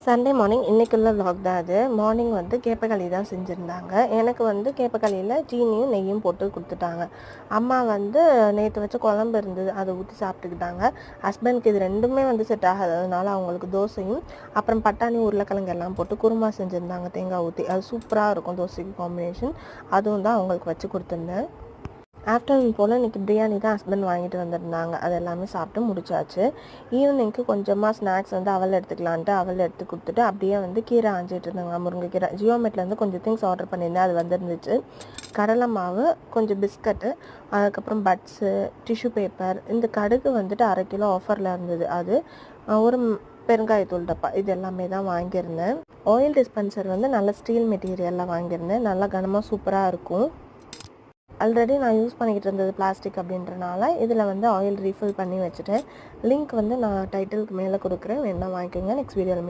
Sunday morning இன்றைக்குள்ள vlog தான் அது. மார்னிங் வந்து கேப்பக்களி தான் செஞ்சுருந்தாங்க. எனக்கு வந்து கேப்பக்களியில் சீனியும் நெய்யும் போட்டு கொடுத்துட்டாங்க. அம்மா வந்து நேற்று வச்ச குழம்பு இருந்தது, அதை ஊற்றி சாப்பிட்டுக்கிட்டாங்க. ஹஸ்பண்டுக்கு இது ரெண்டுமே வந்து செட் ஆகாததுனால அவங்களுக்கு தோசையும் அப்புறம் பட்டாணி உருளைக்கிழங்கு எல்லாம் போட்டு குருமா செஞ்சுருந்தாங்க தேங்காய் ஊற்றி. அது சூப்பராக இருக்கும் தோசைக்கு காம்பினேஷன். அதுவும் தான் அவங்களுக்கு வச்சு கொடுத்துருந்தேன். ஆஃப்டர்நூன் போல் இன்றைக்கி பிரியாணி தான் ஹஸ்பண்ட் வாங்கிட்டு வந்திருந்தாங்க. அது எல்லாமே சாப்பிட்டு முடிச்சாச்சு. ஈவினிங்க்கு கொஞ்சமாக ஸ்நாக்ஸ் வந்து அவல் எடுத்துக்கலான்ட்டு அவல் எடுத்து கொடுத்துட்டு அப்படியே வந்து கீரை ஆஞ்சிட்டு இருந்தாங்க. முருங்கைக்கீரை ஜியோமேட்லேருந்து கொஞ்சம் திங்ஸ் ஆர்டர் பண்ணியிருந்தேன், அது வந்துருந்துச்சு. கடலை மாவு, கொஞ்சம் பிஸ்கட்டு, அதுக்கப்புறம் பட்ஸு, டிஷ்யூ பேப்பர், இந்த கடுகு வந்துட்டு 1/2 கிலோ ஆஃபரில் இருந்தது. அது ஒரு பெருங்காயத்தூள் டப்பா, இது எல்லாமே தான் வாங்கியிருந்தேன். ஆயில் டிஸ்பென்சர் வந்து நல்ல ஸ்டீல் மெட்டீரியலில் வாங்கியிருந்தேன். நல்லா கனமாக சூப்பராக இருக்கும். ஆல்ரெடி நான் யூஸ் பண்ணிக்கிட்டு இருந்தது பிளாஸ்டிக் அப்படின்றனால இதில் வந்து ஆயில் ரீஃபில் பண்ணி வச்சுட்டேன். லிங்க் வந்து நான் டைட்டிலுக்கு மேலே கொடுக்குறேன், வேணா வாங்கிக்கோங்க. நெக்ஸ்ட் வீடியோவில்